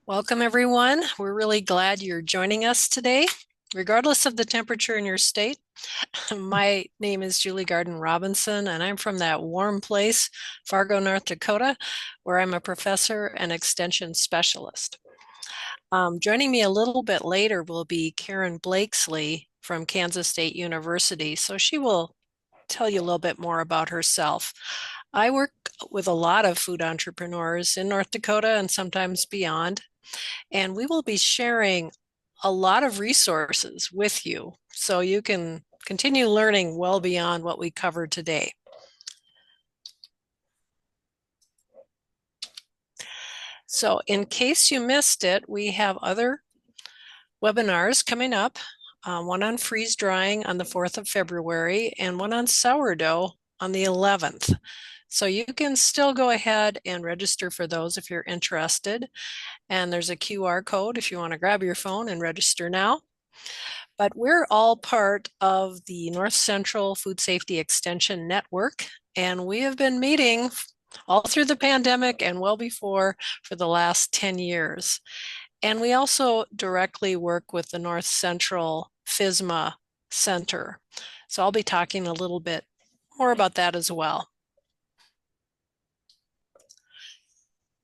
Welcome, everyone. We're really glad you're joining us today, regardless of the temperature in your state. My name is Julie Garden Robinson, and I'm from that warm place, Fargo, North Dakota, where I'm a professor and extension specialist. Joining me a little bit later will be Karen Blakesley from Kansas State University. So she will tell you a little bit more about herself. I work with a lot of food entrepreneurs in North Dakota and sometimes beyond. And we will be sharing a lot of resources with you so you can continue learning well beyond what we covered today. So in case you missed it, we have other webinars coming up, one on freeze drying on the 4th of February and one on sourdough on the 11th. So you can still go ahead and register for those if you're interested. And there's a QR code if you want to grab your phone and register now. But we're all part of the North Central Food Safety Extension Network, and we have been meeting all through the pandemic and well before for the last 10 years. And we also directly work with the North Central FSMA Center. So I'll be talking a little bit more about that as well.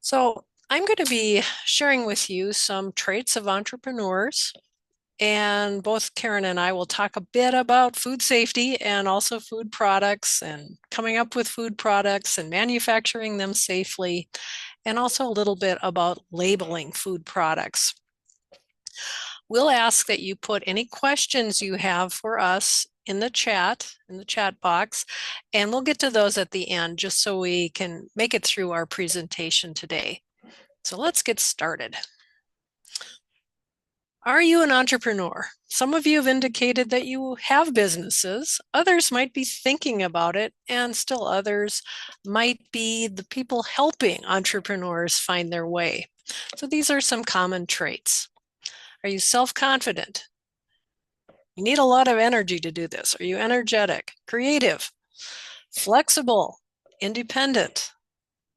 So I'm going to be sharing with you some traits of entrepreneurs. And both Karen and I will talk a bit about food safety and also food products and coming up with food products and manufacturing them safely, and also a little bit about labeling food products. We'll ask that you put any questions you have for us in the chat box, and we'll get to those at the end just so we can make it through our presentation today. So let's get started. Are you an entrepreneur? Some of you have indicated that you have businesses. Others might be thinking about it, and still others might be the people helping entrepreneurs find their way. So these are some common traits. Are you self-confident? You need a lot of energy to do this. Are you energetic, creative, flexible, independent,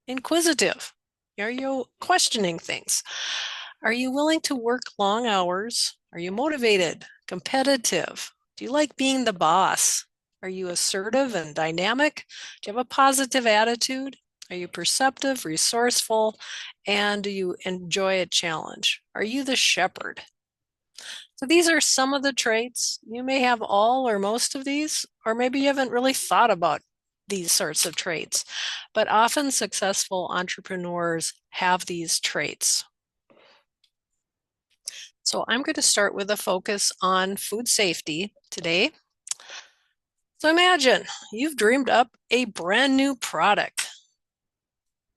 inquisitive? Are you questioning things? Are you willing to work long hours? Are you motivated, competitive? Do you like being the boss? Are you assertive and dynamic? Do you have a positive attitude? Are you perceptive, resourceful, and do you enjoy a challenge? Are you the shepherd? So these are some of the traits. You may have all or most of these, or maybe you haven't really thought about these sorts of traits, but often successful entrepreneurs have these traits. So I'm going to start with a focus on food safety today. So imagine you've dreamed up a brand new product.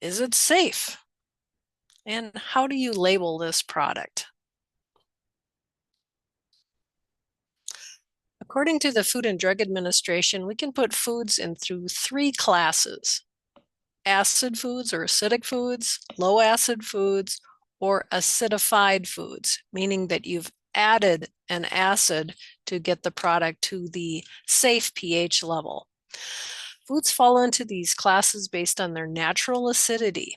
Is it safe? And how do you label this product? According to the Food and Drug Administration, we can put foods in through three classes: acid foods or acidic foods, low acid foods, or acidified foods, meaning that you've added an acid to get the product to the safe pH level. Foods fall into these classes based on their natural acidity.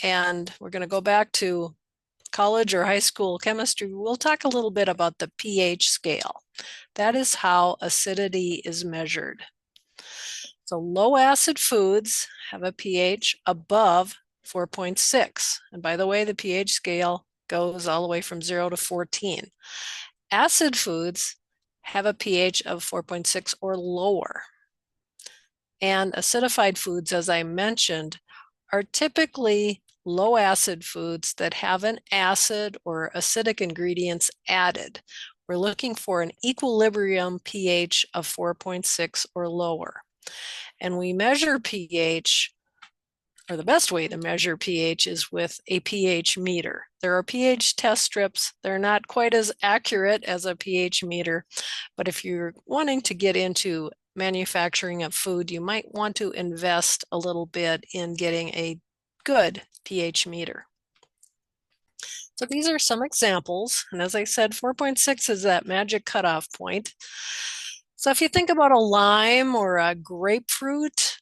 And we're going to go back to college or high school chemistry. We'll talk a little bit about the pH scale. That is how acidity is measured. So low acid foods have a pH above 4.6. And by the way, the pH scale goes all the way from 0 to 14. Acid foods have a pH of 4.6 or lower. And acidified foods, as I mentioned, are typically low acid foods that have an acid or acidic ingredients added. We're looking for an equilibrium pH of 4.6 or lower. And we measure pH, or the best way to measure pH is with a pH meter. There are pH test strips. They're not quite as accurate as a pH meter, but if you're wanting to get into manufacturing of food, you might want to invest a little bit in getting a good pH meter. So these are some examples. And as I said, 4.6 is that magic cutoff point. So if you think about a lime or a grapefruit,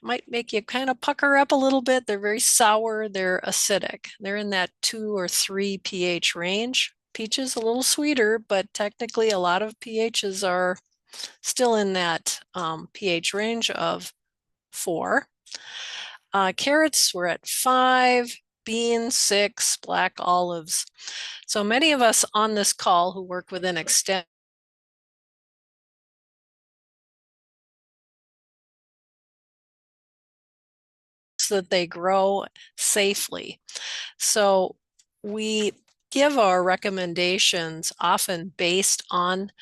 might make you kind of pucker up a little bit. They're very sour, they're acidic. They're in that 2 or 3 pH range. Peach is a little sweeter, but technically a lot of pHs are still in that pH range of 4. Carrots were at 5, beans 6, black olives. So many of us on this call who work within extent that they grow safely. So we give our recommendations often based on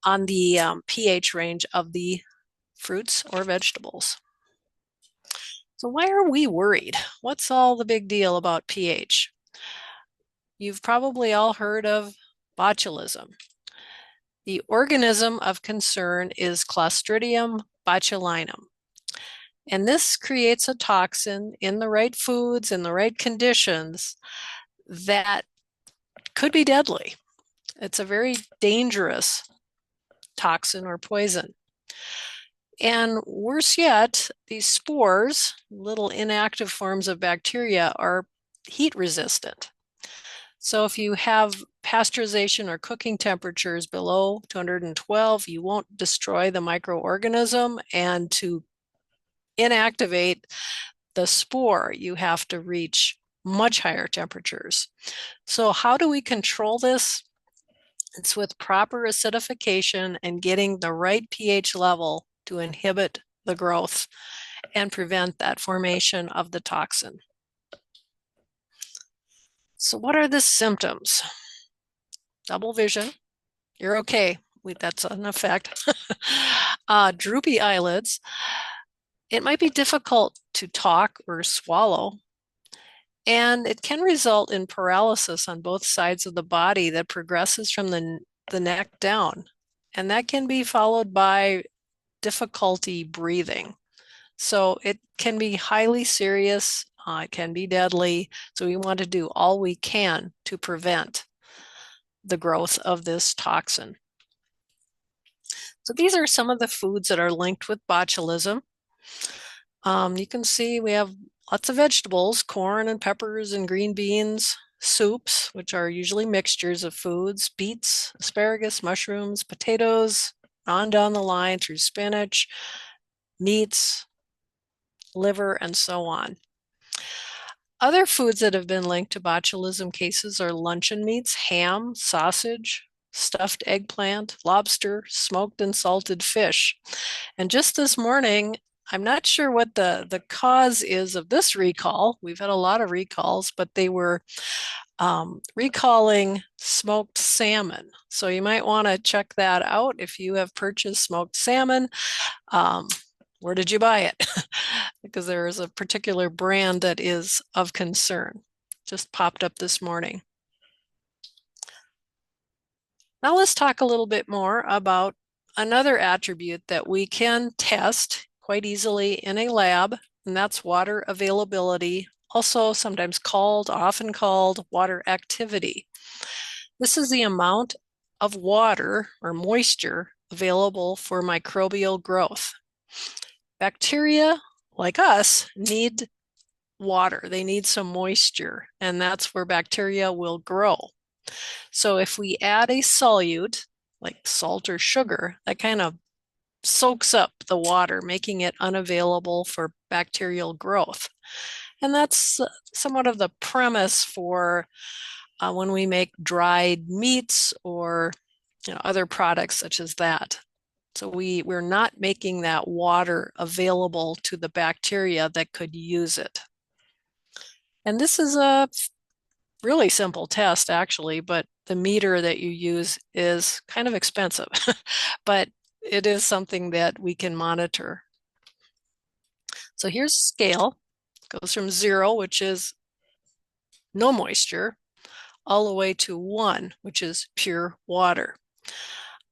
the pH range of the fruits or vegetables. So why are we worried? What's all the big deal about pH? You've probably all heard of botulism. The organism of concern is Clostridium botulinum. And this creates a toxin in the right foods, in the right conditions, that could be deadly. It's a very dangerous toxin or poison. And worse yet, these spores, little inactive forms of bacteria, are heat resistant. So if you have pasteurization or cooking temperatures below 212, you won't destroy the microorganism. And to inactivate the spore, you have to reach much higher temperatures. So how do we control this? It's with proper acidification and getting the right pH level to inhibit the growth and prevent that formation of the toxin. So what are the symptoms? Double vision. You're okay. That's an effect. Droopy eyelids. It might be difficult to talk or swallow. And it can result in paralysis on both sides of the body that progresses from the neck down. And that can be followed by difficulty breathing. So it can be highly serious. It can be deadly. So we want to do all we can to prevent the growth of this toxin. So these are some of the foods that are linked with botulism. You can see we have lots of vegetables, corn and peppers and green beans, soups, which are usually mixtures of foods, beets, asparagus, mushrooms, potatoes, on down the line through spinach, meats, liver, and so on. Other foods that have been linked to botulism cases are luncheon meats, ham, sausage, stuffed eggplant, lobster, smoked and salted fish. And just this morning, I'm not sure what the cause is of this recall. We've had a lot of recalls, but they were recalling smoked salmon. So you might want to check that out if you have purchased smoked salmon. Where did you buy it? Because there is a particular brand that is of concern. Just popped up this morning. Now let's talk a little bit more about another attribute that we can test quite easily in a lab, and that's water availability, also sometimes often called water activity. This is the amount of water or moisture available for microbial growth. Bacteria, like us, need water. They need some moisture, and that's where bacteria will grow. So if we add a solute, like salt or sugar, that kind of soaks up the water, making it unavailable for bacterial growth. And that's somewhat of the premise for when we make dried meats or other products such as that. So we're not making that water available to the bacteria that could use it. And this is a really simple test, actually, but the meter that you use is kind of expensive, but it is something that we can monitor. So here's a scale. It goes from 0, which is no moisture, all the way to 1, which is pure water.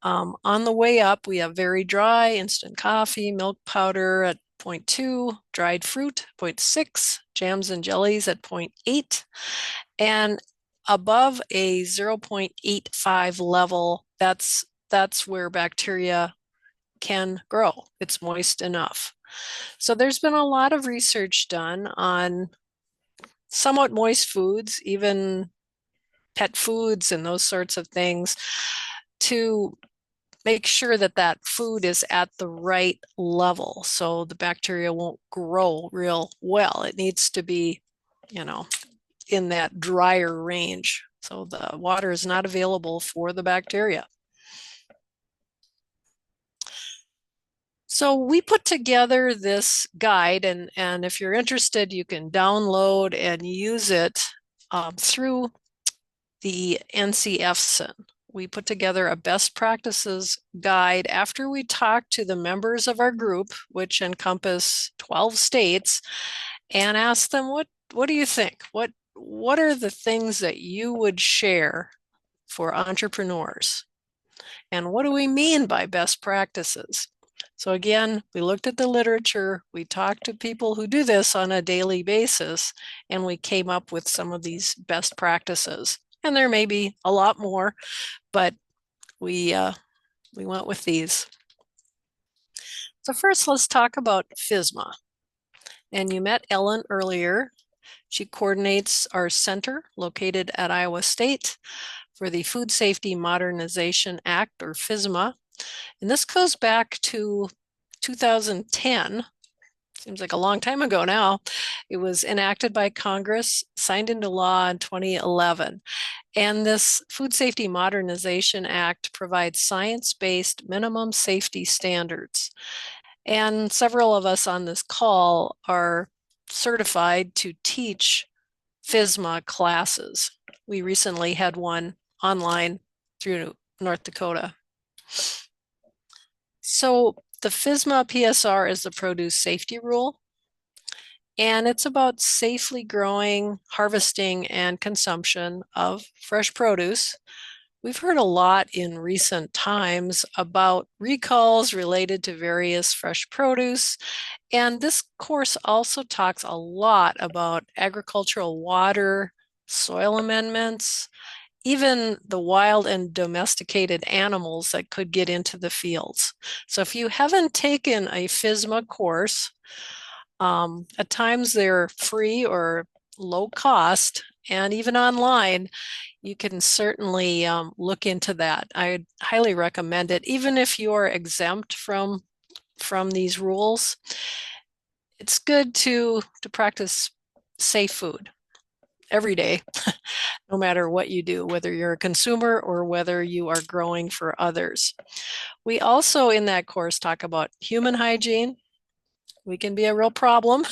On the way up, we have very dry, instant coffee, milk powder at 0.2, dried fruit, 0.6, jams and jellies at 0.8, and above a 0.85 level, that's where bacteria can grow. It's moist enough. So there's been a lot of research done on somewhat moist foods, even pet foods and those sorts of things, to make sure that that food is at the right level so the bacteria won't grow real well. It needs to be, you know, in that drier range. So the water is not available for the bacteria. So we put together this guide, and if you're interested, you can download and use it through the NCFSN. We put together a best practices guide after we talked to the members of our group, which encompass 12 states, and asked them, what do you think? What are the things that you would share for entrepreneurs? And what do we mean by best practices? So again, we looked at the literature, we talked to people who do this on a daily basis, and we came up with some of these best practices. And there may be a lot more, but we went with these. So first, let's talk about FSMA. And you met Ellen earlier. She coordinates our center located at Iowa State for the Food Safety Modernization Act, or FSMA. And this goes back to 2010. Seems like a long time ago now. It was enacted by Congress, signed into law in 2011. And this Food Safety Modernization Act provides science-based minimum safety standards. And several of us on this call are certified to teach FSMA classes. We recently had one online through North Dakota. So the FSMA PSR is the produce safety rule, and it's about safely growing, harvesting, and consumption of fresh produce. We've heard a lot in recent times about recalls related to various fresh produce, and this course also talks a lot about agricultural water, soil amendments, even the wild and domesticated animals that could get into the fields. So if you haven't taken a FSMA course, at times they're free or low cost, and even online, you can certainly look into that. I highly recommend it, even if you're exempt from these rules. It's good to practice safe food every day, no matter what you do, whether you're a consumer or whether you are growing for others. We also, in that course, talk about human hygiene. We can be a real problem,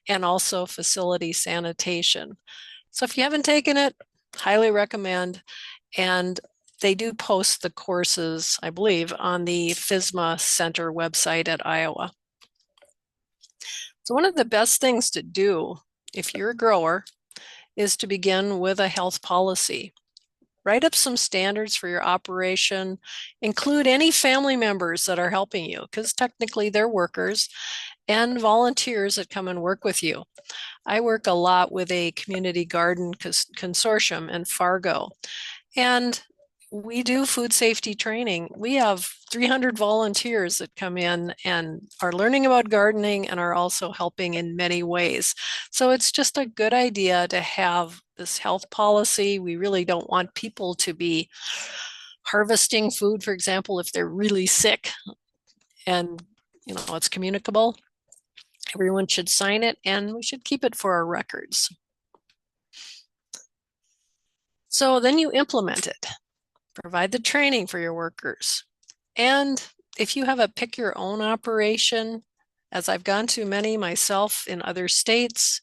and also facility sanitation. So if you haven't taken it, highly recommend. And they do post the courses, I believe, on the FSMA Center website at Iowa. So one of the best things to do if you're a grower is to begin with a health policy. Write up some standards for your operation. Include any family members that are helping you, because technically they're workers, and volunteers that come and work with you. I work a lot with a community garden consortium in Fargo, and we do food safety training. We have 300 volunteers that come in and are learning about gardening and are also helping in many ways. So it's just a good idea to have this health policy. We really don't want people to be harvesting food, for example, if they're really sick and it's communicable. Everyone should sign it, and we should keep it for our records. So then you implement it. Provide the training for your workers. And if you have a pick your own operation, as I've gone to many myself in other states,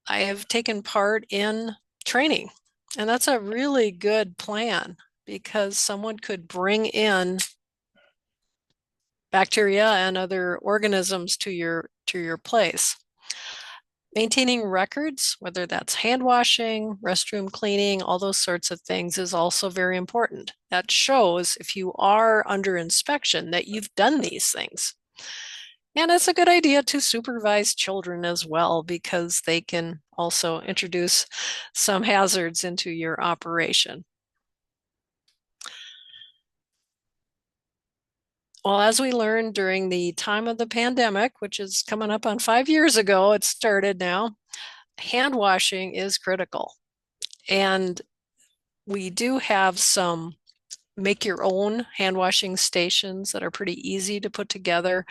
I have taken part in training. And that's a really good plan, because someone could bring in bacteria and other organisms to your place. Maintaining records, whether that's hand washing, restroom cleaning, all those sorts of things, is also very important. That shows, if you are under inspection, that you've done these things. And it's a good idea to supervise children as well, because they can also introduce some hazards into your operation. Well, as we learned during the time of the pandemic, which is coming up on 5 years ago, it started now, hand washing is critical. And we do have some make your own hand washing stations that are pretty easy to put together.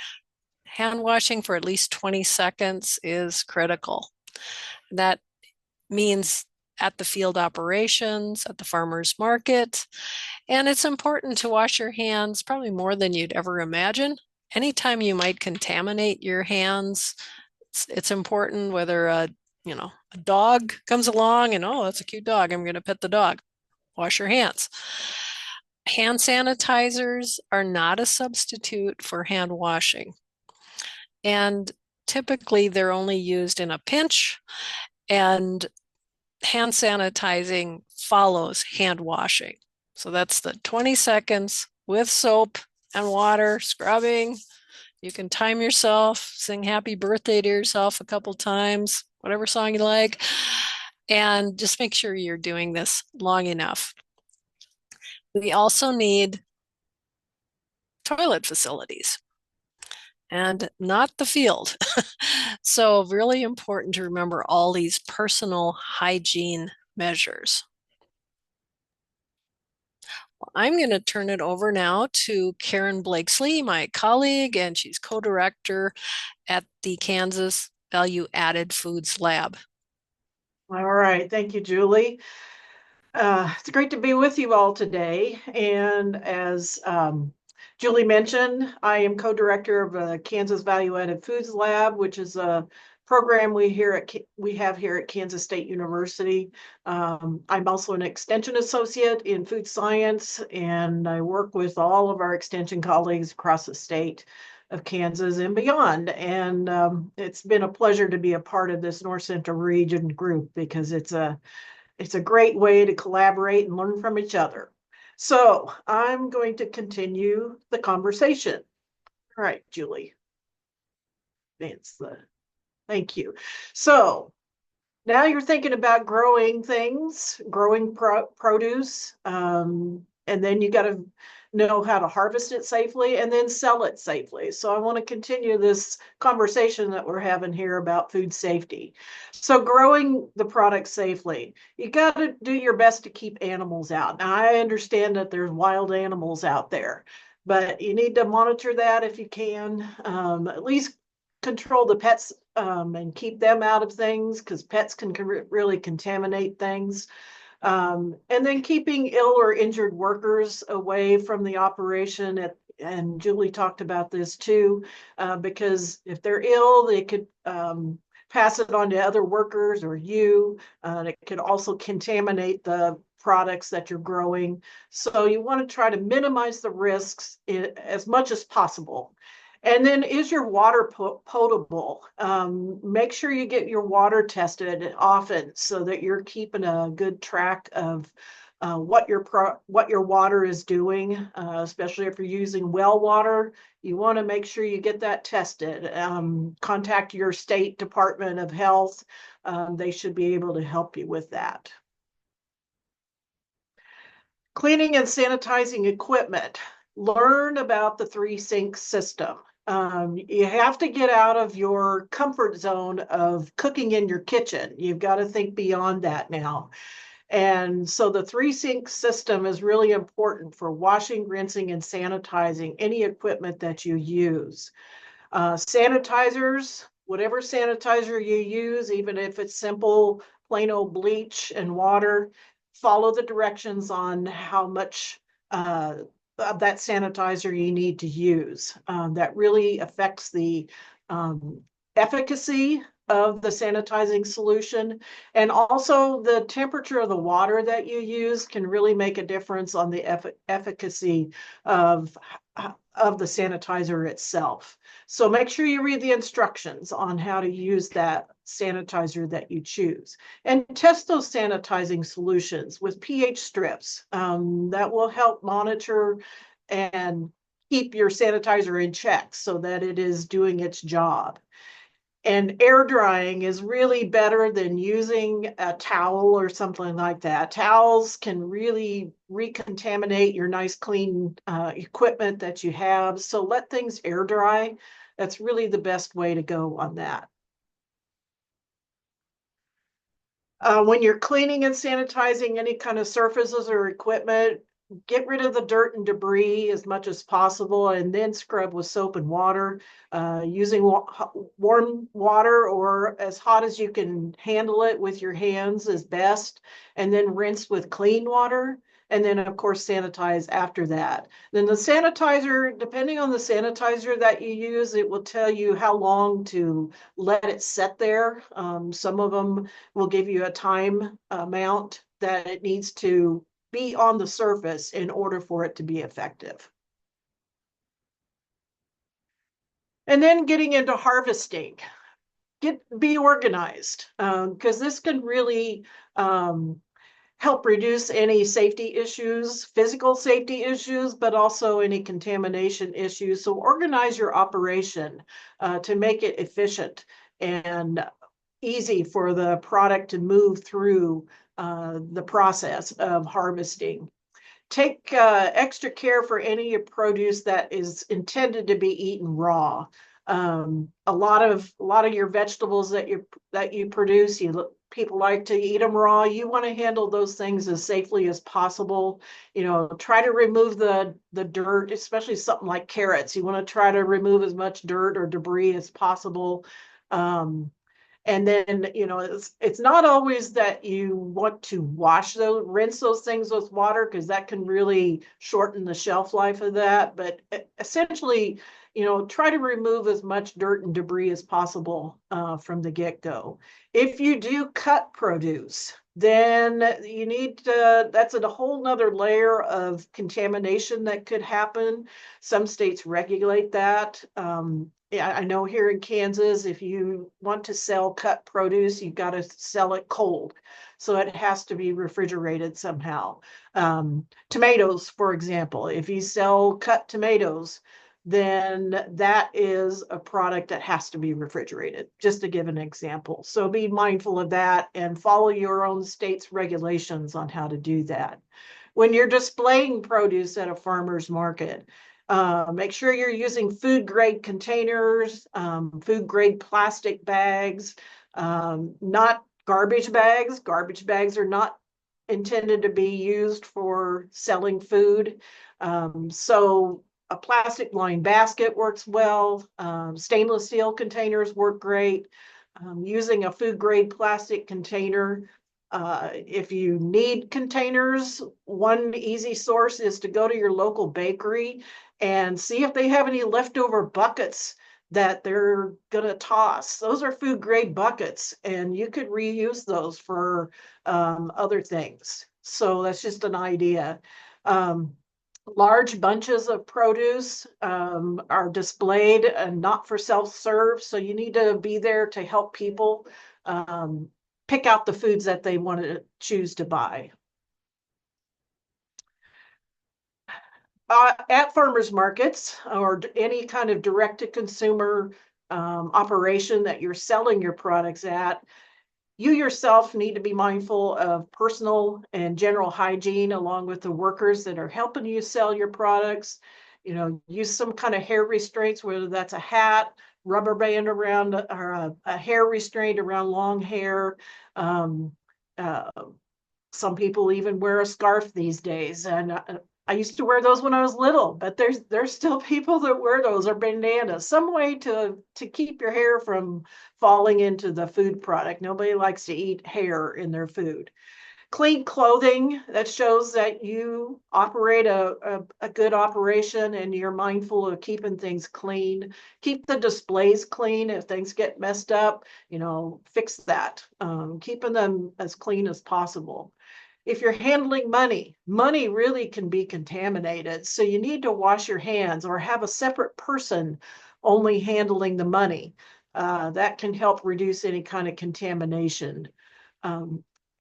Hand washing for at least 20 seconds is critical. That means at the field operations, at the farmer's market. And it's important to wash your hands probably more than you'd ever imagine. Anytime you might contaminate your hands, it's important whether a dog comes along and oh, that's a cute dog. I'm going to pet the dog. Wash your hands. Hand sanitizers are not a substitute for hand washing. And typically they're only used in a pinch, and hand sanitizing follows hand washing. So that's the 20 seconds with soap and water, scrubbing. You can time yourself, sing happy birthday to yourself a couple times, whatever song you like, and just make sure you're doing this long enough. We also need toilet facilities and not the field. So really important to remember all these personal hygiene measures. I'm going to turn it over now to Karen Blakesley, my colleague, and she's co-director at the Kansas Value Added Foods Lab. All right. Thank you, Julie. It's great to be with you all today. And as Julie mentioned, I am co-director of the Kansas Value Added Foods Lab, which is a program we have here at Kansas State University. I'm also an extension associate in food science, and I work with all of our extension colleagues across the state of Kansas and beyond. And it's been a pleasure to be a part of this North Central Region group because it's a great way to collaborate and learn from each other. So I'm going to continue the conversation. All right, Julie. Thank you. So now you're thinking about growing things, growing produce, and then you got to know how to harvest it safely and then sell it safely. So I want to continue this conversation that we're having here about food safety. So growing the product safely, you got to do your best to keep animals out. Now I understand that there's wild animals out there, but you need to monitor that if you can. At least control the pets and keep them out of things because pets can really contaminate things. And then keeping ill or injured workers away from the operation. And Julie talked about this too, because if they're ill, they could pass it on to other workers or you. It could also contaminate the products that you're growing. So you want to try to minimize the risks as much as possible. And then is your water potable? Make sure you get your water tested often so that you're keeping a good track of what your water is doing, especially if you're using well water. You want to make sure you get that tested. Contact your state Department of Health. They should be able to help you with that. Cleaning and sanitizing equipment. Learn about the 3-sink system. You have to get out of your comfort zone of cooking in your kitchen. You've got to think beyond that now. And so the 3-sink system is really important for washing, rinsing, and sanitizing any equipment that you use. Sanitizers, whatever sanitizer you use, even if it's simple, plain old bleach and water, follow the directions on how much of that sanitizer you need to use. That really affects the efficacy of the sanitizing solution. And also the temperature of the water that you use can really make a difference on the efficacy of the sanitizer itself. So make sure you read the instructions on how to use that sanitizer that you choose. And test those sanitizing solutions with pH strips. That will help monitor and keep your sanitizer in check so that it is doing its job. And air drying is really better than using a towel or something like that. Towels can really recontaminate your nice clean equipment that you have. So let things air dry. That's really the best way to go on that. When you're cleaning and sanitizing any kind of surfaces or equipment, get rid of the dirt and debris as much as possible and then scrub with soap and water. Using warm water or as hot as you can handle it with your hands is best, and then rinse with clean water. And then, of course, sanitize after that. Then the sanitizer, depending on the sanitizer that you use, it will tell you how long to let it set there. Some of them will give you a time amount that it needs to be on the surface in order for it to be effective. And then getting into harvesting, be organized, because this can really help reduce any safety issues, physical safety issues, but also any contamination issues. So organize your operation to make it efficient and easy for the product to move through the process of harvesting. Take extra care for any produce that is intended to be eaten raw. A lot of your vegetables that you produce, people like to eat them raw. You want to handle those things as safely as possible. Try to remove the dirt, especially something like carrots. You want to try to remove as much dirt or debris as possible. And then, it's not always that you want to rinse those things with water, because that can really shorten the shelf life of that. But essentially, try to remove as much dirt and debris as possible from the get-go. If you do cut produce, then you need to, that's a whole nother layer of contamination that could happen. Some states regulate that. Yeah, I know here in Kansas, if you want to sell cut produce, you've got to sell it cold. So it has to be refrigerated somehow. Tomatoes, for example, if you sell cut tomatoes, then that is a product that has to be refrigerated, just to give an example. So be mindful of that and follow your own state's regulations on how to do that. When you're displaying produce at a farmer's market, make sure you're using food grade containers, food grade plastic bags, not garbage bags. Garbage bags are not intended to be used for selling food. So a plastic lined basket works well. Stainless steel containers work great. Using a food grade plastic container. If you need containers, one easy source is to go to your local bakery and see if they have any leftover buckets that they're going to toss. Those are food grade buckets, and you could reuse those for other things. So that's just an idea. Large bunches of produce are displayed and not for self-serve, so you need to be there to help people pick out the foods that they want to choose to buy. At farmers markets or any kind of direct-to-consumer operation that you're selling your products at, you yourself need to be mindful of personal and general hygiene along with the workers that are helping you sell your products. Use some kind of hair restraints, whether that's a hat, rubber band around, or a hair restraint around long hair. Some people even wear a scarf these days, and I used to wear those when I was little, but there's still people that wear those, or bandanas, some way to keep your hair from falling into the food product. Nobody likes to eat hair in their food. Clean clothing that shows that you operate a good operation and you're mindful of keeping things clean. Keep the displays clean. If things get messed up, fix that. Keeping them as clean as possible. If you're handling money really can be contaminated. So you need to wash your hands or have a separate person only handling the money. That can help reduce any kind of contamination.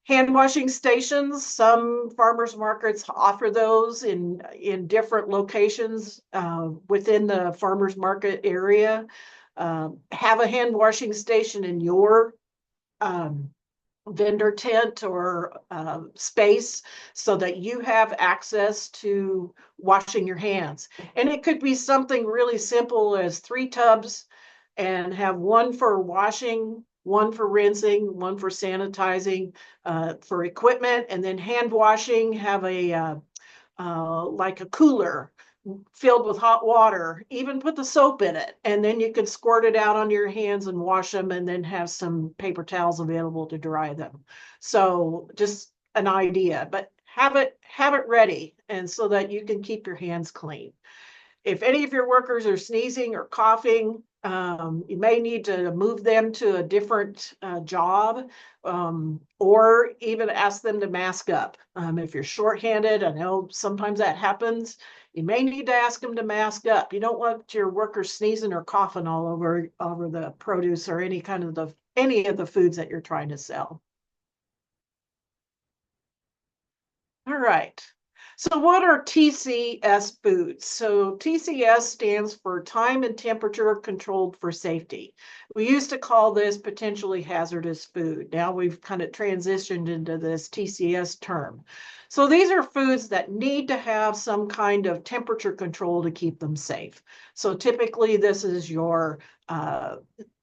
Hand washing stations, some farmers markets offer those in different locations within the farmers market area. Have a hand washing station in your um, vendor tent or space so that you have access to washing your hands. And it could be something really simple as 3 tubs and have one for washing, one for rinsing, one for sanitizing, for equipment, and then hand washing, have a like a cooler filled with hot water, even put the soap in it, and then you could squirt it out on your hands and wash them, and then have some paper towels available to dry them. So just an idea, but have it ready, and so that you can keep your hands clean. If any of your workers are sneezing or coughing, you may need to move them to a different job, or even ask them to mask up. If you're shorthanded, I know sometimes that happens. You may need to ask them to mask up. You don't want your workers sneezing or coughing all over the produce or any of the foods that you're trying to sell. All right. So what are TCS foods? So TCS stands for time and temperature controlled for safety. We used to call this potentially hazardous food. Now we've kind of transitioned into this TCS term. So these are foods that need to have some kind of temperature control to keep them safe. So typically this is your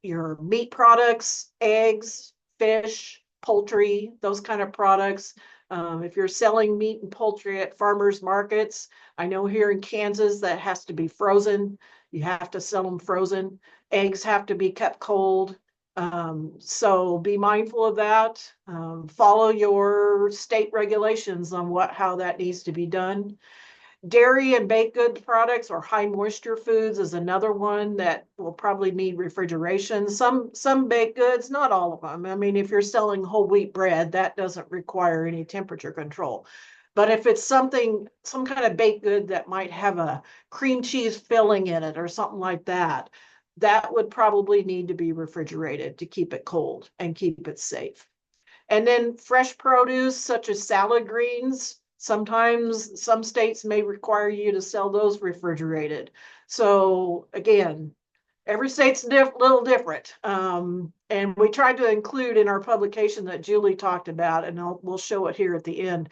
meat products, eggs, fish, poultry, those kind of products. If you're selling meat and poultry at farmers markets, I know here in Kansas that has to be frozen. You have to sell them frozen. Eggs have to be kept cold. So be mindful of that. Follow your state regulations on how that needs to be done. Dairy and baked good products or high moisture foods is another one that will probably need refrigeration. Some baked goods, not all of them. I mean, if you're selling whole wheat bread, that doesn't require any temperature control. But if it's some kind of baked good that might have a cream cheese filling in it or something like that, that would probably need to be refrigerated to keep it cold and keep it safe. And then fresh produce such as salad greens, sometimes some states may require you to sell those refrigerated. So again, every state's little different. And we tried to include in our publication that Julie talked about, and we'll show it here at the end,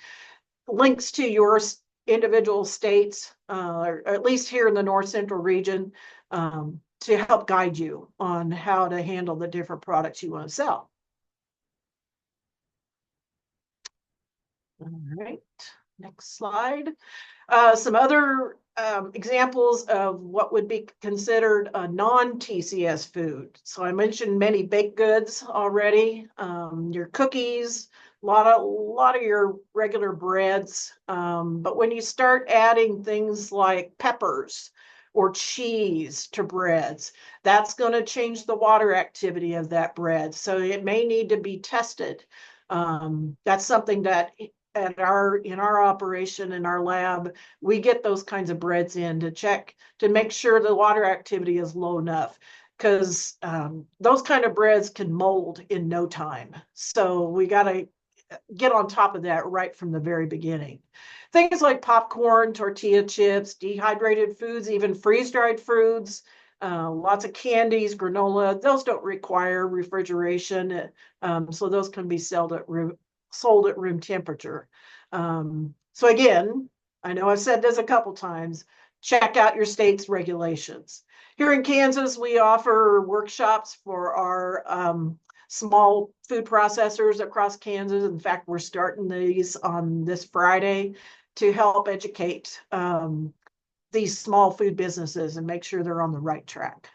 links to your individual states, or at least here in the North Central region, to help guide you on how to handle the different products you want to sell. All right, next slide. Some other examples of what would be considered a non-TCS food. So I mentioned many baked goods already, your cookies, a lot of your regular breads. But when you start adding things like peppers or cheese to breads, that's going to change the water activity of that bread. So it may need to be tested. That's something that in our operation in our lab, we get those kinds of breads in to check to make sure the water activity is low enough, because those kind of breads can mold in no time. So we got to get on top of that right from the very beginning. Things like popcorn, tortilla chips, dehydrated foods, even freeze-dried foods, lots of candies, granola, those don't require refrigeration. So those can be sold at room temperature. So again, I know I've said this a couple times, check out your state's regulations. Here in Kansas, we offer workshops for our small food processors across Kansas. In fact, we're starting these on this Friday to help educate these small food businesses and make sure they're on the right track.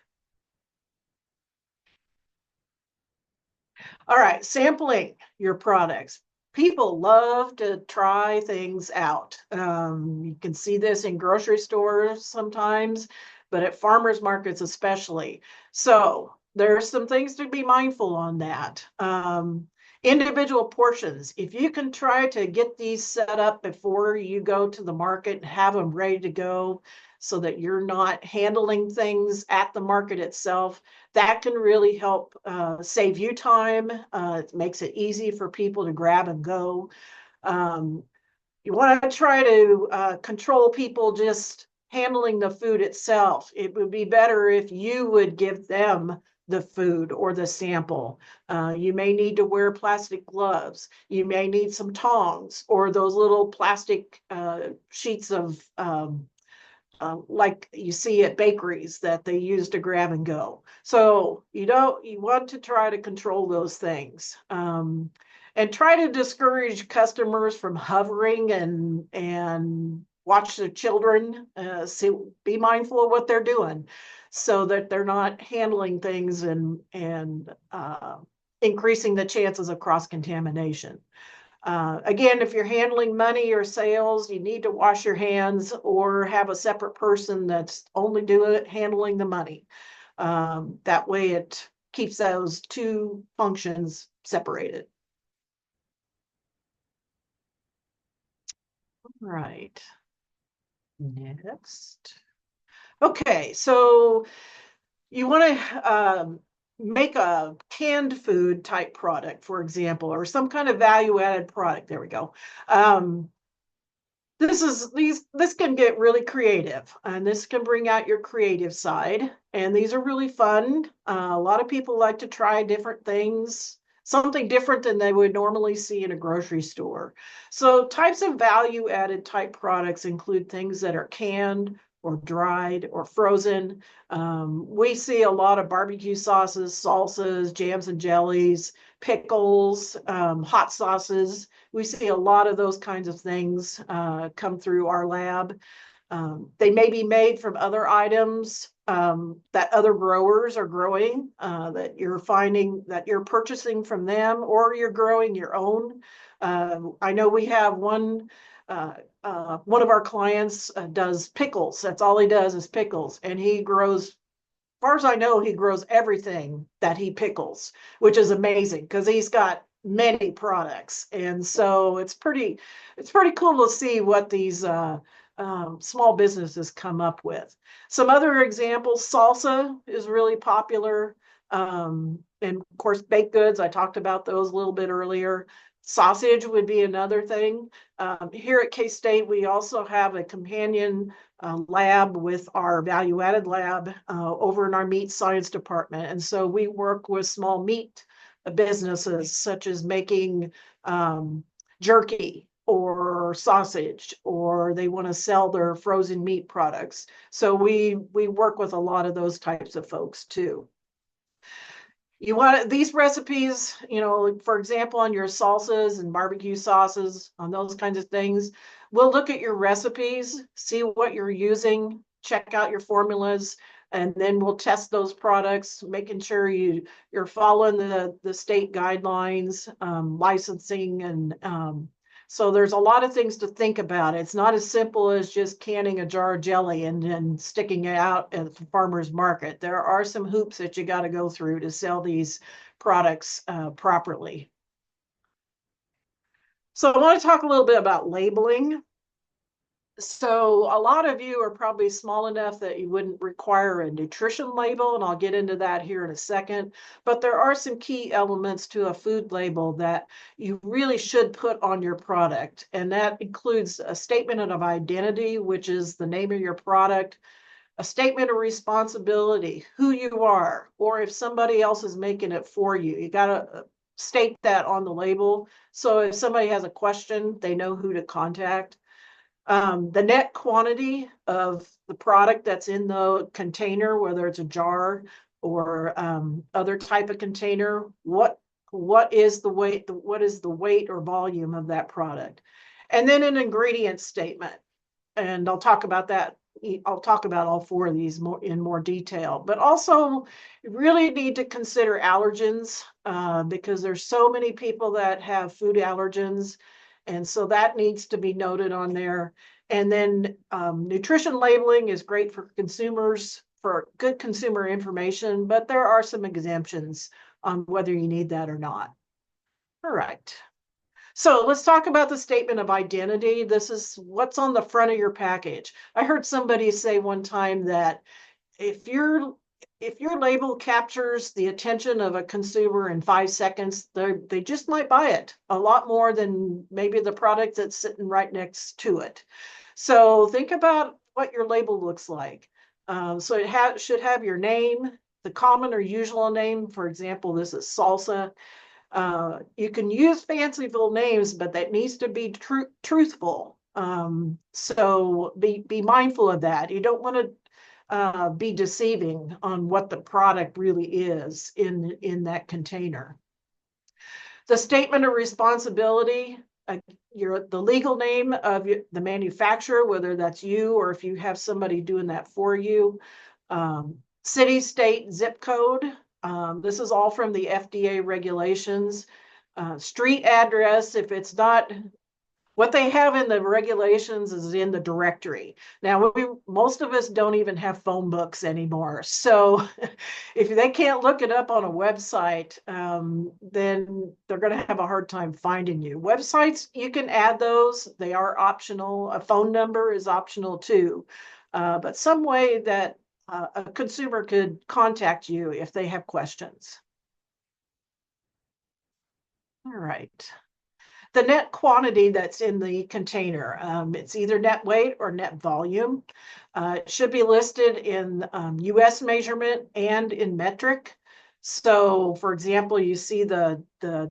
All right, sampling your products. People love to try things out. You can see this in grocery stores sometimes, but at farmers markets especially. So there's some things to be mindful on that. Individual portions. If you can try to get these set up before you go to the market and have them ready to go so that you're not handling things at the market itself, that can really help save you time. It makes it easy for people to grab and go. You want to try to control people just handling the food itself. It would be better if you would give them the food or the sample. You may need to wear plastic gloves. You may need some tongs or those little plastic sheets of like you see at bakeries that they use to grab and go. So you want to try to control those things. And try to discourage customers from hovering and watch the children, be mindful of what they're doing so that they're not handling things and increasing the chances of cross-contamination. Again, if you're handling money or sales, you need to wash your hands or have a separate person that's only doing it, handling the money. That way it keeps those two functions separated. All right. Next. Okay, so you want to make a canned food type product, for example, or some kind of value added product. There we go. This can get really creative, and this can bring out your creative side. And these are really fun. A lot of people like to try different things, something different than they would normally see in a grocery store. So types of value added type products include things that are canned or dried or frozen. We see a lot of barbecue sauces, salsas, jams and jellies, pickles, hot sauces. We see a lot of those kinds of things come through our lab. They may be made from other items that other growers are growing, that you're finding that you're purchasing from them, or you're growing your own. I know we have one of our clients does pickles. That's all he does is pickles. And he grows, as far as I know, he grows everything that he pickles, which is amazing because he's got many products. And so it's pretty cool to see what these small businesses come up with. Some other examples, salsa is really popular. And of course, baked goods, I talked about those a little bit earlier. Sausage would be another thing. Here at K-State, we also have a companion lab with our value-added lab over in our meat science department. And so we work with small meat businesses, such as making jerky or sausage, or they want to sell their frozen meat products. So we work with a lot of those types of folks too. You want these recipes, for example, on your salsas and barbecue sauces, on those kinds of things. We'll look at your recipes, see what you're using, check out your formulas, and then we'll test those products, making sure you're following the state guidelines, licensing, and so there's a lot of things to think about. It's not as simple as just canning a jar of jelly and sticking it out at the farmer's market. There are some hoops that you got to go through to sell these products properly. So I want to talk a little bit about labeling. So a lot of you are probably small enough that you wouldn't require a nutrition label, and I'll get into that here in a second. But there are some key elements to a food label that you really should put on your product. And that includes a statement of identity, which is the name of your product, a statement of responsibility, who you are, or if somebody else is making it for you. You got to state that on the label. So if somebody has a question, they know who to contact. The net quantity of the product that's in the container, whether it's a jar or other type of container, what is the weight, what is the weight or volume of that product? And then an ingredient statement. And I'll talk about that. I'll talk about all four of these in more detail, but also you really need to consider allergens because there's so many people that have food allergens. And so that needs to be noted on there. And then nutrition labeling is great for consumers, for good consumer information, but there are some exemptions on whether you need that or not. All right. So let's talk about the statement of identity. This is what's on the front of your package. I heard somebody say one time that if your label captures the attention of a consumer in 5 seconds, they just might buy it a lot more than maybe the product that's sitting right next to it. So think about what your label looks like. So it should have your name, the common or usual name. For example, this is salsa. You can use fanciful names, but that needs to be truthful. So be mindful of that. You don't want to be deceiving on what the product really is in that container. The statement of responsibility, the legal name of the manufacturer, whether that's you or if you have somebody doing that for you, city, state, zip code. This is all from the FDA regulations. Street address, if it's not what they have in the regulations is in the directory. Now, most of us don't even have phone books anymore. So if they can't look it up on a website, then they're going to have a hard time finding you. Websites, you can add those. They are optional. A phone number is optional too. But some way that a consumer could contact you if they have questions. All right. The net quantity that's in the container. It's either net weight or net volume. It should be listed in US measurement and in metric. So for example, you see the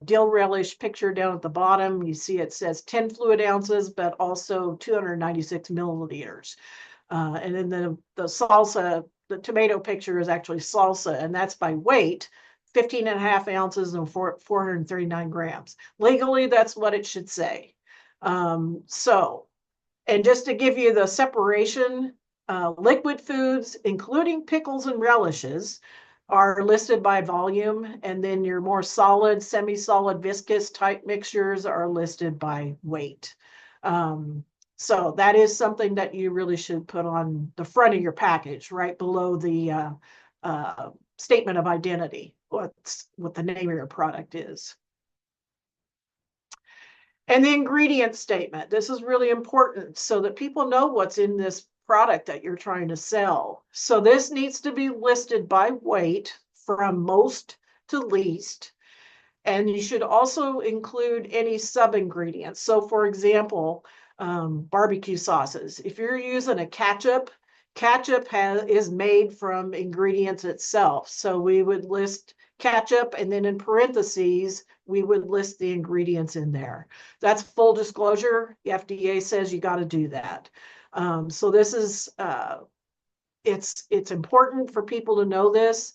dill relish picture down at the bottom. You see it says 10 fluid ounces, but also 296 milliliters. And then the salsa, the tomato picture is actually salsa, and that's by weight. 15 and a half ounces and 439 grams. Legally, that's what it should say. And just to give you the separation, liquid foods, including pickles and relishes, are listed by volume, and then your more solid, semi-solid, viscous type mixtures are listed by weight. So that is something that you really should put on the front of your package, right below the statement of identity, what the name of your product is. And the ingredient statement. This is really important so that people know what's in this product that you're trying to sell. So this needs to be listed by weight from most to least. And you should also include any sub-ingredients. So for example, barbecue sauces. If you're using a ketchup is made from ingredients itself. So we would list ketchup, and then in parentheses, we would list the ingredients in there. That's full disclosure. The FDA says you got to do that. So this is, it's important for people to know this.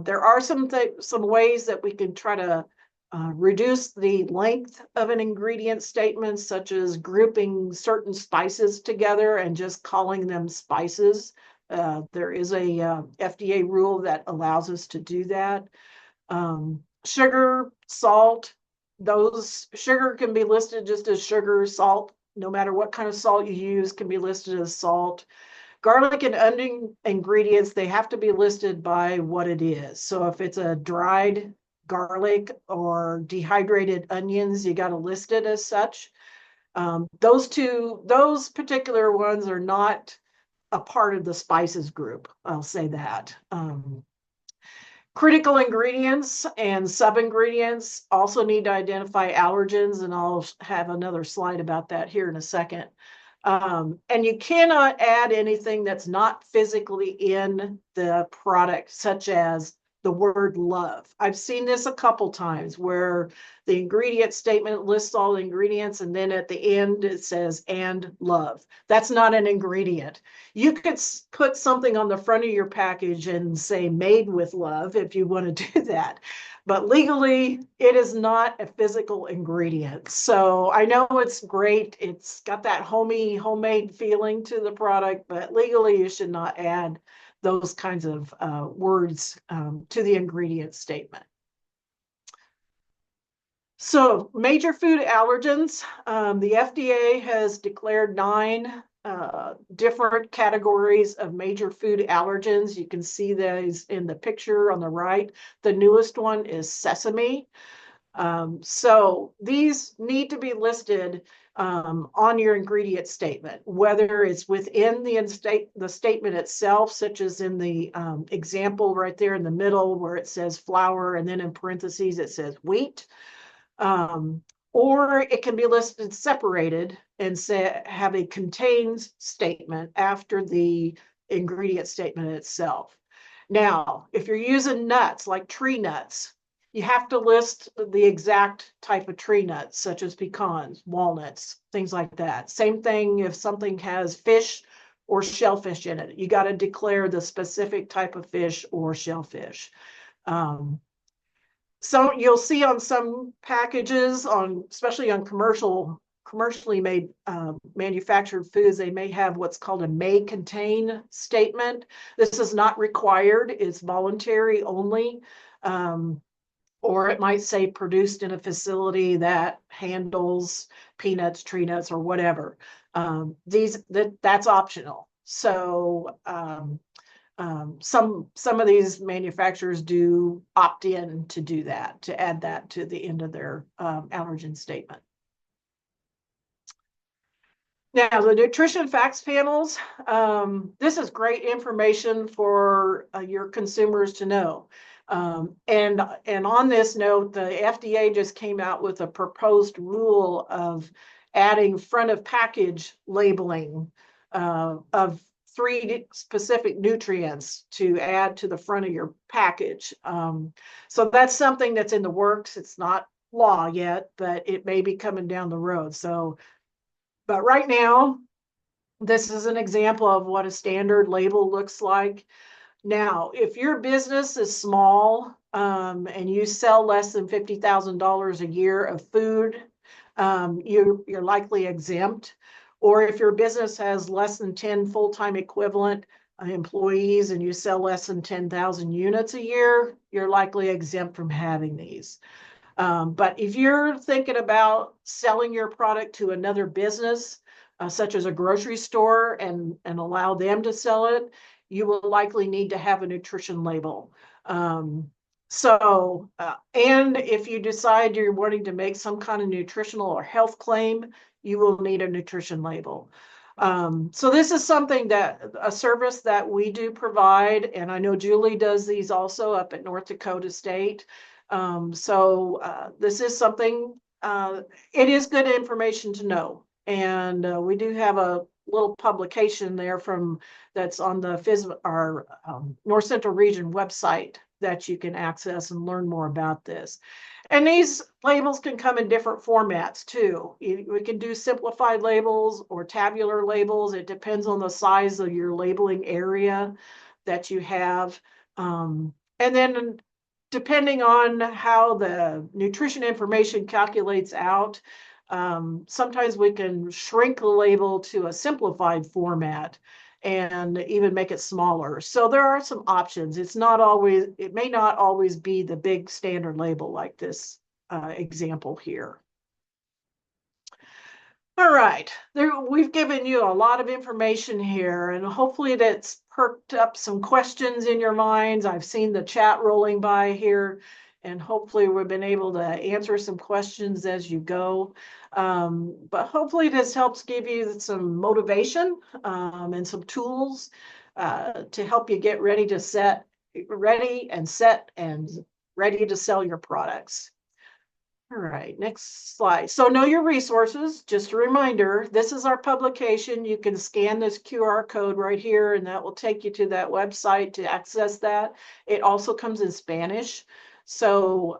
There are some ways that we can try to reduce the length of an ingredient statement, such as grouping certain spices together and just calling them spices. There is a FDA rule that allows us to do that. Sugar, salt, sugar can be listed just as sugar, salt, no matter what kind of salt you use can be listed as salt. Garlic and onion ingredients, they have to be listed by what it is. So if it's a dried garlic or dehydrated onions, you got to list it as such. Those particular ones are not a part of the spices group. I'll say that. Critical ingredients and sub-ingredients also need to identify allergens, and I'll have another slide about that here in a second. And you cannot add anything that's not physically in the product, such as the word love. I've seen this a couple times where the ingredient statement lists all the ingredients, and then at the end it says and love. That's not an ingredient. You could put something on the front of your package and say made with love if you want to do that. But legally, it is not a physical ingredient. So I know it's great. It's got that homemade feeling to the product, but legally you should not add those kinds of words to the ingredient statement. So major food allergens, the FDA has declared 9 different categories of major food allergens. You can see those in the picture on the right. The newest one is sesame. So these need to be listed on your ingredient statement, whether it's within the statement itself, such as in the example right there in the middle where it says flour, and then in parentheses it says wheat, or it can be listed separated and say, have a contains statement after the ingredient statement itself. Now, if you're using nuts like tree nuts, you have to list the exact type of tree nuts, such as pecans, walnuts, things like that. Same thing if something has fish or shellfish in it. You got to declare the specific type of fish or shellfish. Um, so you'll see on some packages, especially on commercially made manufactured foods, they may have what's called a may contain statement. This is not required; it's voluntary only. Or it might say produced in a facility that handles peanuts, tree nuts, or whatever. That's optional. So some of these manufacturers do opt in to do that, to add that to the end of their allergen statement. Now, the nutrition facts panels, this is great information for your consumers to know. And on this note, the FDA just came out with a proposed rule of adding front of package labeling of 3 specific nutrients to add to the front of your package. So that's something that's in the works. It's not law yet, but it may be coming down the road. But right now, this is an example of what a standard label looks like. Now, if your business is small and you sell less than $50,000 a year of food, you're likely exempt. Or if your business has less than 10 full-time equivalent employees and you sell less than 10,000 units a year, you're likely exempt from having these. But if you're thinking about selling your product to another business, such as a grocery store, and allow them to sell it, you will likely need to have a nutrition label. And if you decide you're wanting to make some kind of nutritional or health claim, you will need a nutrition label. So this is a service that we do provide, and I know Julie does these also up at North Dakota State. This is something, it is good information to know. And we do have a little publication there that's on our North Central Region website that you can access and learn more about this. And these labels can come in different formats too. We can do simplified labels or tabular labels. It depends on the size of your labeling area that you have. And then depending on how the nutrition information calculates out, sometimes we can shrink the label to a simplified format and even make it smaller. So there are some options. It may not always be the big standard label like this example here. All right, we've given you a lot of information here, and hopefully that's perked up some questions in your minds. I've seen the chat rolling by here, and hopefully we've been able to answer some questions as you go. But hopefully this helps give you some motivation and some tools to help you get ready and set and ready to sell your products. All right, next slide. So know your resources. Just a reminder, this is our publication. You can scan this QR code right here, and that will take you to that website to access that. It also comes in Spanish. So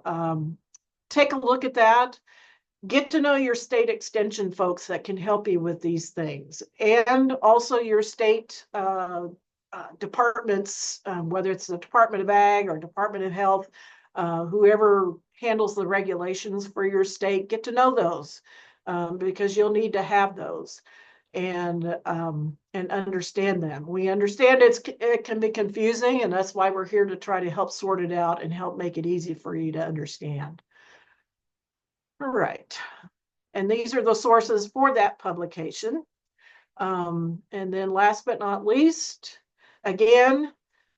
take a look at that. Get to know your state extension folks that can help you with these things. And also your state departments, whether it's the Department of Ag or Department of Health, whoever handles the regulations for your state, get to know those because you'll need to have those and understand them. We understand it can be confusing, and that's why we're here to try to help sort it out and help make it easy for you to understand. All right, and these are the sources for that publication. And then last but not least, again,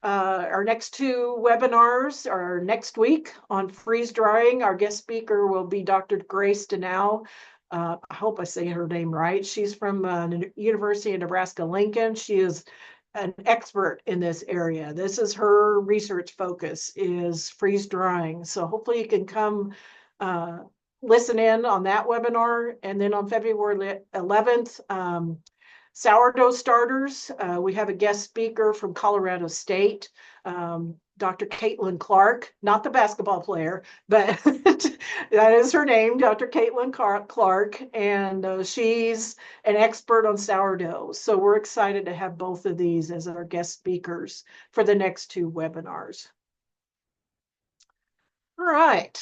our next 2 webinars are next week on freeze drying. Our guest speaker will be Dr. Grace Denow. I hope I say her name right. She's from the University of Nebraska-Lincoln. She is an expert in this area. This is her research focus, is freeze drying. So hopefully you can come listen in on that webinar. And then on February 11th, sourdough starters. We have a guest speaker from Colorado State, Dr. Caitlin Clark, not the basketball player, but that is her name, Dr. Caitlin Clark, and she's an expert on sourdough. So we're excited to have both of these as our guest speakers for the next two webinars. All right.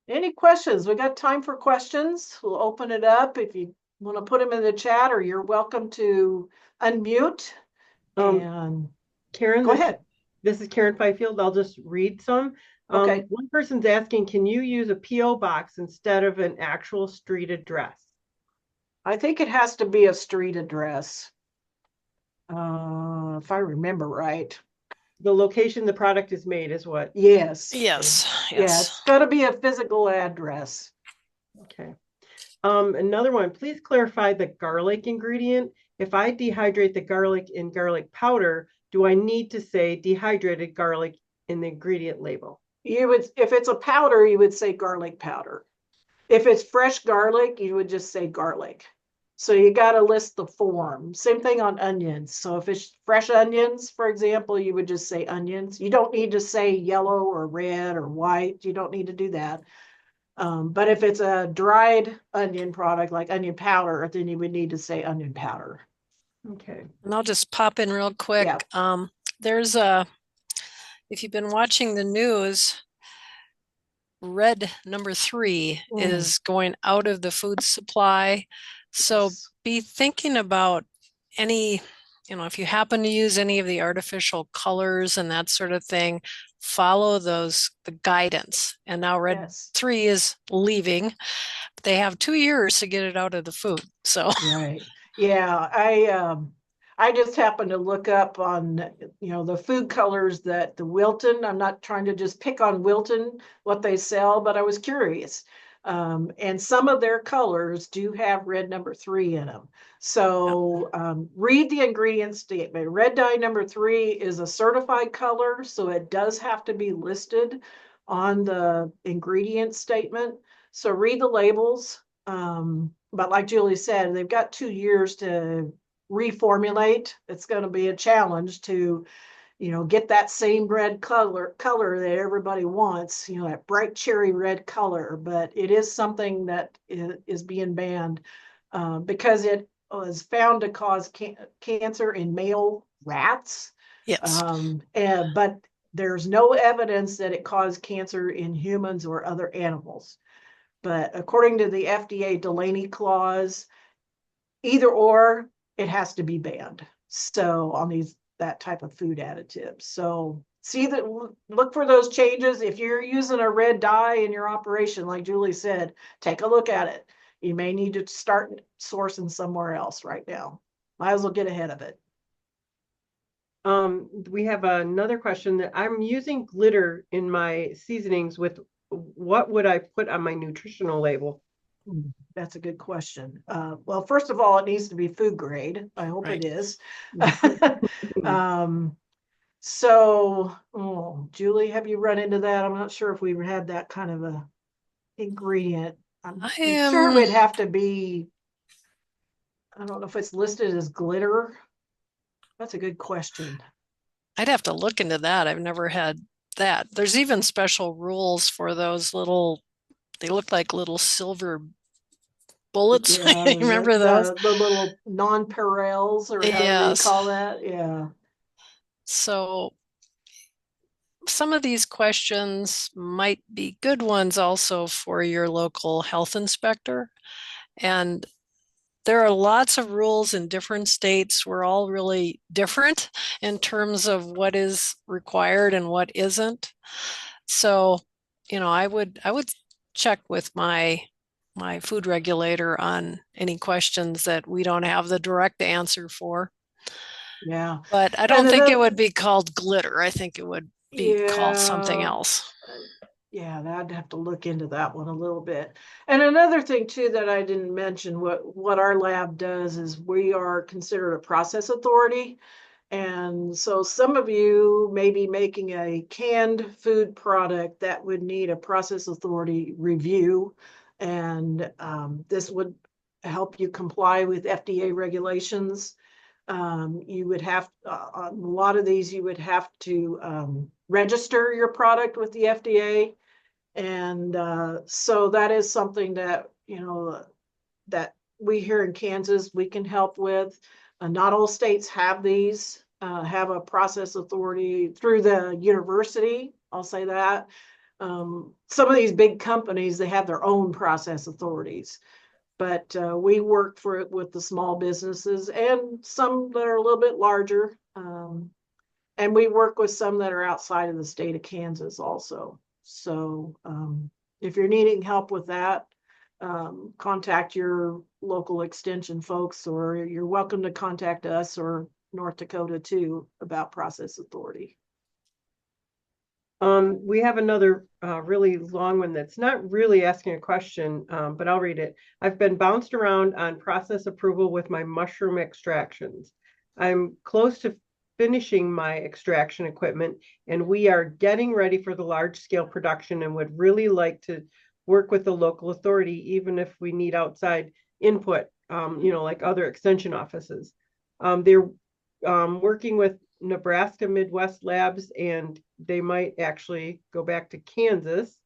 Any questions? We got time for questions. We'll open it up if you want to put them in the chat, or you're welcome to unmute. And Karen, go ahead. This is Karen Fifield. I'll just read some. Okay. One person's asking, can you use a P.O. box instead of an actual street address? I think it has to be a street address. If I remember right. The location the product is made is what? Yes. Yes. Yeah, it's got to be a physical address. Okay. Another one, please clarify the garlic ingredient. If I dehydrate the garlic in garlic powder, do I need to say dehydrated garlic in the ingredient label? You would, if it's a powder, you would say garlic powder. If it's fresh garlic, you would just say garlic. So you got to list the form. Same thing on onions. So if it's fresh onions, for example, you would just say onions. You don't need to say yellow or red or white. You don't need to do that. But if it's a dried onion product like onion powder, then you would need to say onion powder. Okay. And I'll just pop in real quick. Yeah. There's a, if you've been watching the news, red number 3 is going out of the food supply. So Yes. be thinking about any, if you happen to use any of the artificial colors and that sort of thing, follow the guidance. And now red Yes. 3 is leaving. They have 2 years to get it out of the food. So Right. Yeah, I just happened to look up on, the food colors that the Wilton, I'm not trying to just pick on Wilton, what they sell, but I was curious. And some of their colors do have red number 3 in them. So read the ingredient statement. Red dye number 3 is a certified color, so it does have to be listed on the ingredient statement. So read the labels. But like Julie said, they've got 2 years to reformulate. It's going to be a challenge to, get that same red color that everybody wants, that bright cherry red color. But it is something that is being banned because it was found to cause cancer in male rats. yes. But there's no evidence that it caused cancer in humans or other animals. But according to the FDA Delaney clause, either or, it has to be banned. So on that type of food additives. So look for those changes. If you're using a red dye in your operation, like Julie said, take a look at it. You may need to start sourcing somewhere else right now. Might as well get ahead of it. We have another question that I'm using glitter in my seasonings with what would I put on my nutritional label? That's a good question. Well, first of all, it needs to be food grade. I hope Right. it is. Julie, have you run into that? I'm not sure if we had that kind of a ingredient. I'm sure it would have to be, I don't know if it's listed as glitter. That's a good question. I'd have to look into that. I've never had that. There's even special rules for those little, they look like little silver bullets. Yeah, Remember those? The little nonpareils, or however you call that. Yeah. So some of these questions might be good ones also for your local health inspector. And there are lots of rules in different states. We're all really different in terms of what is required and what isn't. So, I would check with my food regulator on any questions that we don't have the direct answer for. Yeah. But I don't think it would be called glitter. I think it would be called something else. Yeah, I'd have to look into that one a little bit. And another thing too that I didn't mention, what our lab does is we are considered a process authority. And so some of you may be making a canned food product that would need a process authority review. And this would help you comply with FDA regulations. You would have, a lot of these, you would have to register your product with the FDA. And so that is something that, that we here in Kansas, we can help with. Not all states have these, have a process authority through the university. I'll say that. Some of these big companies, they have their own process authorities, but we work for it with the small businesses and some that are a little bit larger. And we work with some that are outside of the state of Kansas also. So if you're needing help with that, contact your local extension folks, or you're welcome to contact us or North Dakota too about process authority. We have another really long one that's not really asking a question, but I'll read it. I've been bounced around on process approval with my mushroom extractions. I'm close to finishing my extraction equipment, and we are getting ready for the large scale production and would really like to work with the local authority, even if we need outside input, like other extension offices. They're working with Nebraska Midwest Labs, and they might actually go back to Kansas.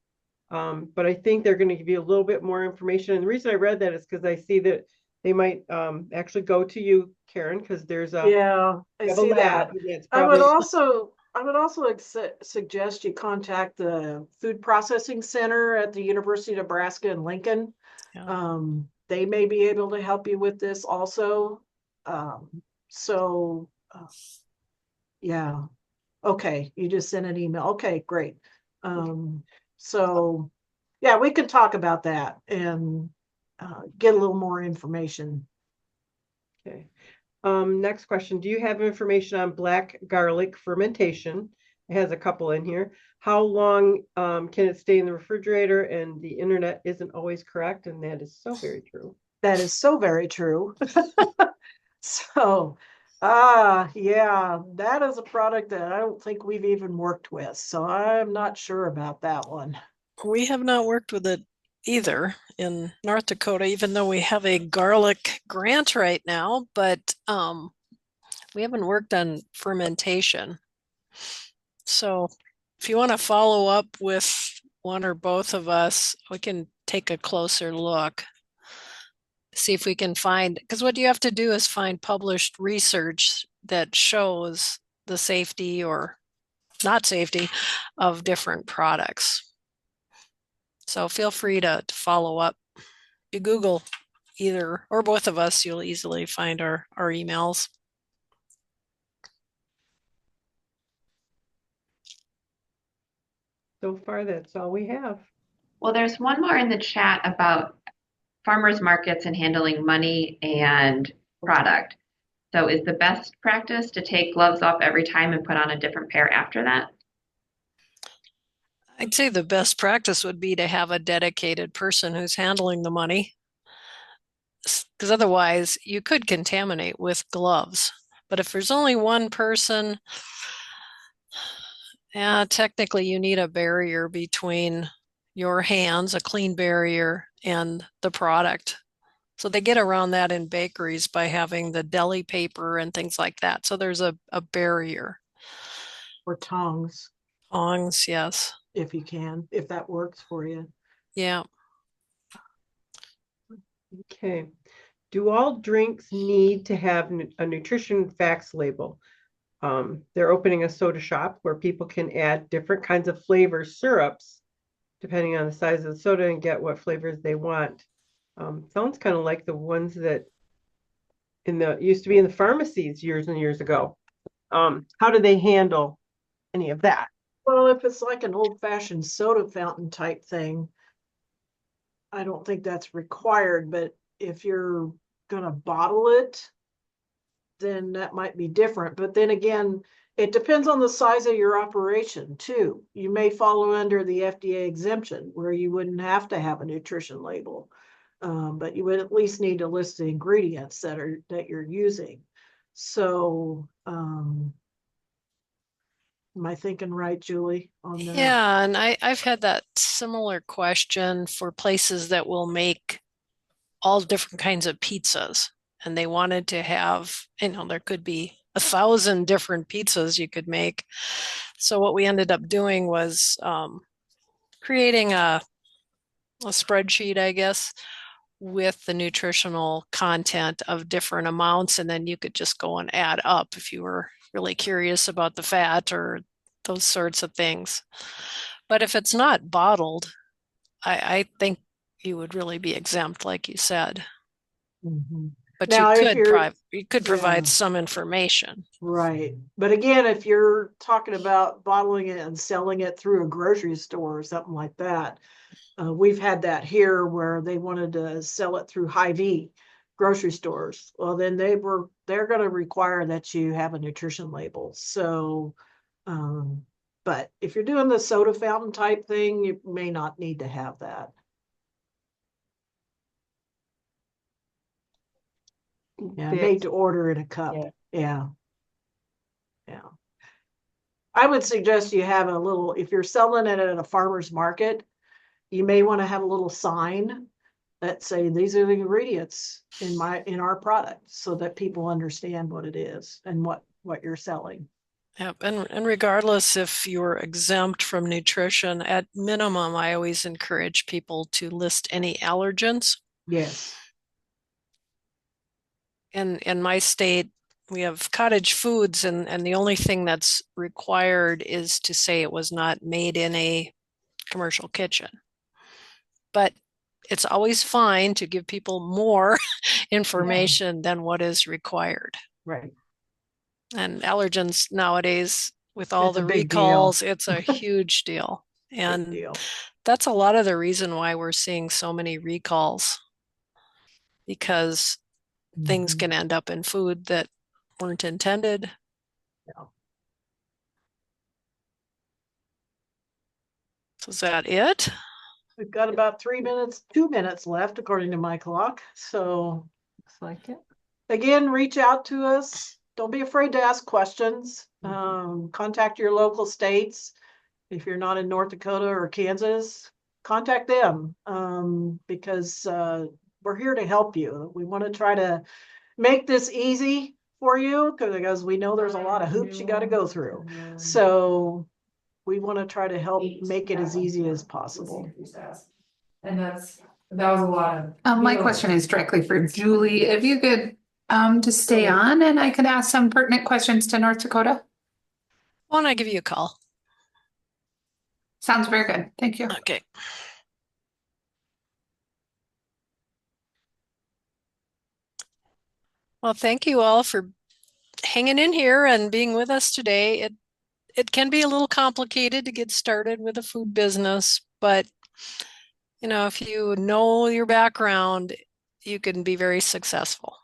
But I think they're going to give you a little bit more information. And the reason I read that is because I see that they might actually go to you, Karen, because there's a I see that. I would also suggest you contact the Food Processing Center at the University of Nebraska in Lincoln. Yeah. They may be able to help you with this also. Yeah. Okay, you just sent an email. Okay, great. So yeah, we could talk about that and get a little more information. Okay. Next question. Do you have information on black garlic fermentation? It has a couple in here. How long can it stay in the refrigerator? And the internet isn't always correct, and that is so very true. That is so very true. So, yeah, that is a product that I don't think we've even worked with. So I'm not sure about that one. We have not worked with it either in North Dakota, even though we have a garlic grant right now, but we haven't worked on fermentation. So if you want to follow up with one or both of us, we can take a closer look. See if we can find, because what you have to do is find published research that shows the safety or not safety of different products. So feel free to follow up. You Google either or both of us, you'll easily find our emails. So far, that's all we have. Well, there's one more in the chat about farmers markets and handling money and product. So is the best practice to take gloves off every time and put on a different pair after that? I'd say the best practice would be to have a dedicated person who's handling the money, because otherwise you could contaminate with gloves. But if there's only one person, technically you need a barrier between your hands, a clean barrier, and the product. So they get around that in bakeries by having the deli paper and things like that. So there's a barrier. Or tongs. Tongs, yes. If you can, if that works for you. Yeah. Okay. Do all drinks need to have a nutrition facts label? They're opening a soda shop where people can add different kinds of flavors, syrups, depending on the size of the soda, and get what flavors they want. Sounds kind of like the ones that used to be in the pharmacies years and years ago. How do they handle any of that? Well, if it's like an old-fashioned soda fountain type thing, I don't think that's required, but if you're gonna bottle it, then that might be different. But then again, it depends on the size of your operation too. You may fall under the FDA exemption where you wouldn't have to have a nutrition label. But you would at least need to list the ingredients that you're using. So, am I thinking right, Julie, on that? Yeah, and I've had that similar question for places that will make all different kinds of pizzas. And they wanted to have, there could be 1,000 different pizzas you could make. So what we ended up doing was creating a spreadsheet, I guess, with the nutritional content of different amounts. And then you could just go and add up if you were really curious about the fat or those sorts of things. But if it's not bottled, I think you would really be exempt, like you said. Mhm. But Now, if you could provide yeah. some information. Right. But again, if you're talking about bottling it and selling it through a grocery store or something like that, we've had that here where they wanted to sell it through Hy-Vee grocery stores. Well, then they're going to require that you have a nutrition label. So, but if you're doing the soda fountain type thing, you may not need to have that. Yeah, made to order in a cup. Yeah. Yeah. I would suggest you have a little, if you're selling it at a farmer's market, you may want to have a little sign that say, these are the ingredients in our product, so that people understand what it is and what you're selling. Yep. And regardless if you're exempt from nutrition, at minimum, I always encourage people to list any allergens. Yes. In my state, we have cottage foods, and the only thing that's required is to say it was not made in a commercial kitchen. But it's always fine to give people more information than what is required. Right. And allergens nowadays, with all It's a the big deal. recalls, it's a huge deal. Big And deal. that's a lot of the reason why we're seeing so many recalls, because things Mhm. can end up in food that weren't intended. Yeah. So is that it? We've got about 2 minutes left, according to my clock. So Looks like it. again, reach out to us. Don't be afraid to ask questions. Contact your local states. If you're not in North Dakota or Kansas, contact them, because we're here to help you. We want to try to make this easy for you, because we know there's a lot of hoops you got to go through. So we want to try to help make it as easy as possible. And that was a lot of. My question is directly for Julie. If you could just stay on and I could ask some pertinent questions to North Dakota. Why don't I give you a call? Sounds very good. Thank you. Okay. Well, thank you all for hanging in here and being with us today. It can be a little complicated to get started with a food business, but if you know your background, you can be very successful.